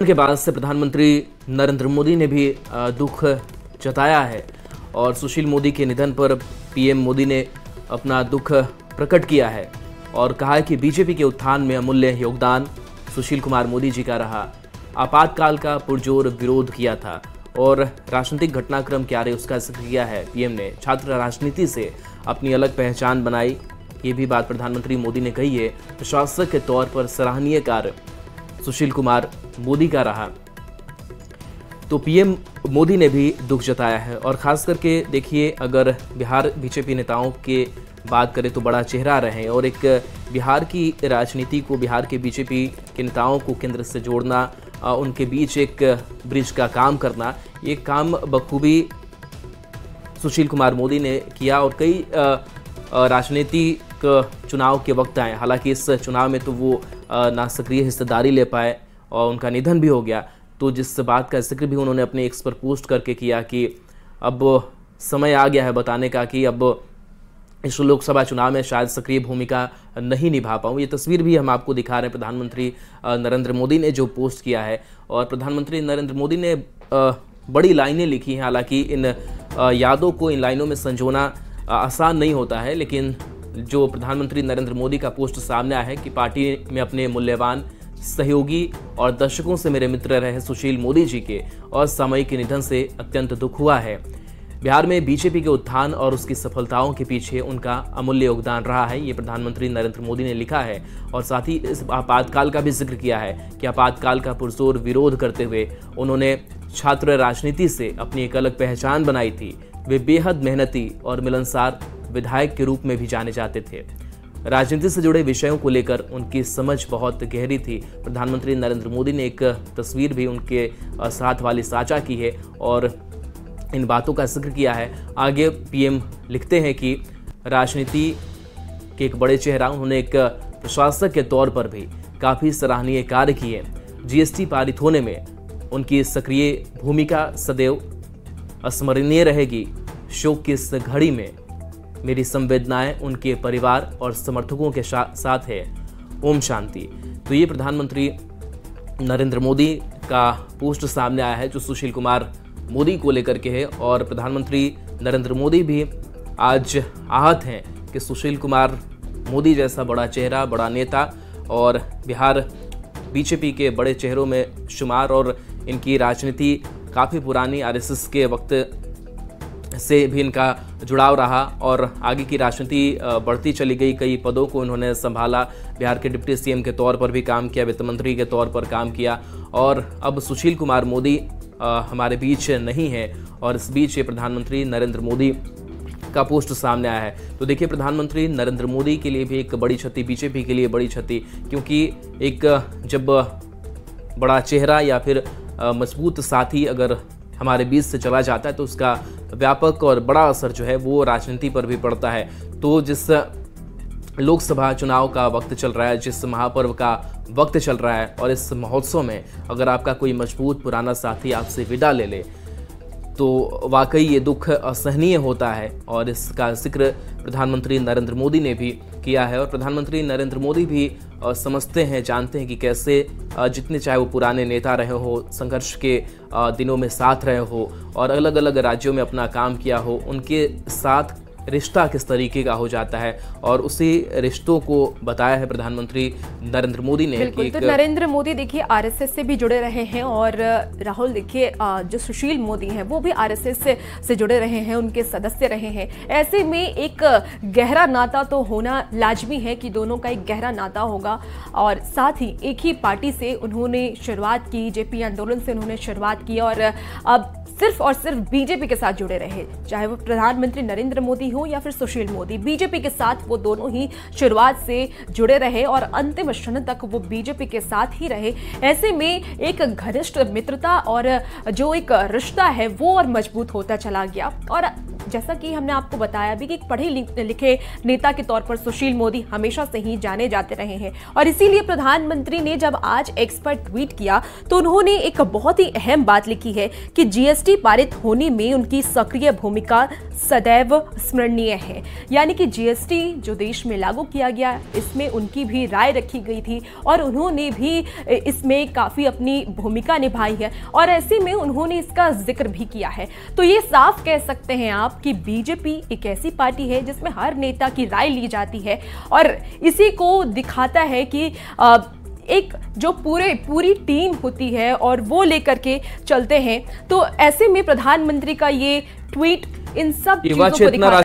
के बाद से प्रधानमंत्री नरेंद्र मोदी ने भी दुख जताया है और सुशील मोदी के निधन पर पीएम मोदी ने अपना दुख प्रकट किया है और कहा है कि बीजेपी के उत्थान में अमूल्य योगदान सुशील कुमार मोदी जी का रहा। आपातकाल का पुरजोर विरोध किया था और राजनीतिक घटनाक्रम क्या रहे उसका जिक्र किया है। पीएम ने छात्र राजनीति से अपनी अलग पहचान बनाई, ये भी बात प्रधानमंत्री मोदी ने कही है। प्रशासक के तौर पर सराहनीय कार्य सुशील कुमार मोदी का रहा। तो पीएम मोदी ने भी दुख जताया है और खास करके देखिए, अगर बिहार बीजेपी नेताओं के बात करें तो बड़ा चेहरा रहे और एक बिहार की राजनीति को, बिहार के बीजेपी के नेताओं को केंद्र से जोड़ना, उनके बीच एक ब्रिज का काम करना, ये काम बखूबी सुशील कुमार मोदी ने किया। और कई राजनीतिक चुनाव के वक्त आए, हालांकि इस चुनाव में तो वो ना सक्रिय हिस्सेदारी ले पाए और उनका निधन भी हो गया। तो जिस बात का जिक्र भी उन्होंने अपने एक्स पर पोस्ट करके किया कि अब समय आ गया है बताने का कि अब इस लोकसभा चुनाव में शायद सक्रिय भूमिका नहीं निभा पाऊँ। ये तस्वीर भी हम आपको दिखा रहे हैं, प्रधानमंत्री नरेंद्र मोदी ने जो पोस्ट किया है। और प्रधानमंत्री नरेंद्र मोदी ने बड़ी लाइनें लिखी हैं, हालांकि इन यादों को इन लाइनों में संजोना आसान नहीं होता है, लेकिन जो प्रधानमंत्री नरेंद्र मोदी का पोस्ट सामने आया है कि पार्टी में अपने मूल्यवान सहयोगी और दशकों से मेरे मित्र रहे सुशील मोदी जी के असामयिक निधन से अत्यंत दुख हुआ है। बिहार में बीजेपी के उत्थान और उसकी सफलताओं के पीछे उनका अमूल्य योगदान रहा है, ये प्रधानमंत्री नरेंद्र मोदी ने लिखा है। और साथ ही इस आपातकाल का भी जिक्र किया है कि आपातकाल का पुरजोर विरोध करते हुए उन्होंने छात्र राजनीति से अपनी एक अलग पहचान बनाई थी। वे बेहद मेहनती और मिलनसार विधायक के रूप में भी जाने जाते थे। राजनीति से जुड़े विषयों को लेकर उनकी समझ बहुत गहरी थी। प्रधानमंत्री नरेंद्र मोदी ने एक तस्वीर भी उनके साथ वाली साझा की है और इन बातों का जिक्र किया है। आगे पीएम लिखते हैं कि राजनीति के एक बड़े चेहरा, उन्होंने एक प्रशासक के तौर पर भी काफ़ी सराहनीय कार्य किए। जीएसटी पारित होने में उनकी सक्रिय भूमिका सदैव अस्मरणीय रहेगी। शोक की इस घड़ी में मेरी संवेदनाएं उनके परिवार और समर्थकों के साथ है। ओम शांति। तो ये प्रधानमंत्री नरेंद्र मोदी का पोस्ट सामने आया है जो सुशील कुमार मोदी को लेकर के है। और प्रधानमंत्री नरेंद्र मोदी भी आज आहत हैं कि सुशील कुमार मोदी जैसा बड़ा चेहरा, बड़ा नेता और बिहार बीजेपी के बड़े चेहरों में शुमार, और इनकी राजनीति काफ़ी पुरानी, आरएसएस के वक्त से भी इनका जुड़ाव रहा और आगे की राजनीति बढ़ती चली गई। कई पदों को इन्होंने संभाला, बिहार के डिप्टी सीएम के तौर पर भी काम किया, वित्त मंत्री के तौर पर काम किया। और अब सुशील कुमार मोदी हमारे बीच नहीं है और इस बीच ये प्रधानमंत्री नरेंद्र मोदी का पोस्ट सामने आया है। तो देखिए, प्रधानमंत्री नरेंद्र मोदी के लिए भी एक बड़ी क्षति, बीजेपी के लिए बड़ी क्षति, क्योंकि एक जब बड़ा चेहरा या फिर मजबूत साथी अगर हमारे बीच से चला जाता है तो उसका व्यापक और बड़ा असर जो है वो राजनीति पर भी पड़ता है। तो जिस लोकसभा चुनाव का वक्त चल रहा है, जिस महापर्व का वक्त चल रहा है, और इस महोत्सव में अगर आपका कोई मजबूत पुराना साथी आपसे विदा ले ले तो वाकई ये दुख असहनीय होता है। और इसका जिक्र प्रधानमंत्री नरेंद्र मोदी ने भी किया है। और प्रधानमंत्री नरेंद्र मोदी भी समझते हैं, जानते हैं कि कैसे जितने चाहे वो पुराने नेता रहे हो, संघर्ष के दिनों में साथ रहे हो और अलग अलग राज्यों में अपना काम किया हो, उनके साथ रिश्ता किस तरीके का हो जाता है और उसी रिश्तों को बताया है प्रधानमंत्री नरेंद्र मोदी ने। बिल्कुल, तो नरेंद्र मोदी देखिए आरएसएस से भी जुड़े रहे हैं और राहुल देखिए जो सुशील मोदी हैं वो भी आरएसएस से जुड़े रहे हैं, उनके सदस्य रहे हैं। ऐसे में एक गहरा नाता तो होना लाजमी है कि दोनों का एक गहरा नाता होगा। और साथ ही एक ही पार्टी से उन्होंने शुरुआत की, जेपी आंदोलन से उन्होंने शुरुआत की और अब सिर्फ और सिर्फ बीजेपी के साथ जुड़े रहे, चाहे वो प्रधानमंत्री नरेंद्र मोदी हो या फिर सुशील मोदी। बीजेपी के साथ वो दोनों ही शुरुआत से जुड़े रहे और अंतिम क्षण तक वो बीजेपी के साथ ही रहे। ऐसे में एक घनिष्ठ मित्रता और जो एक रिश्ता है वो और मजबूत होता चला गया। और जैसा कि हमने आपको बताया भी कि एक पढ़े लिखे नेता के तौर पर सुशील मोदी हमेशा से ही जाने जाते रहे हैं और इसीलिए प्रधानमंत्री ने जब आज एक्स पर ट्वीट किया तो उन्होंने एक बहुत ही अहम बात लिखी है कि जीएसटी पारित होने में उनकी सक्रिय भूमिका सदैव स्मरणीय है। यानी कि जीएसटी जो देश में लागू किया गया इसमें उनकी भी राय रखी गई थी और उन्होंने भी इसमें काफी अपनी भूमिका निभाई है और ऐसे में उन्होंने इसका जिक्र भी किया है। तो ये साफ कह सकते हैं आप कि बीजेपी एक ऐसी पार्टी है जिसमें हर नेता की राय ली जाती है और इसी को दिखाता है कि एक जो पूरी टीम होती है और वो लेकर के चलते हैं। तो ऐसे में प्रधानमंत्री का ये ट्वीट इन सब चीजों को दिखाता है।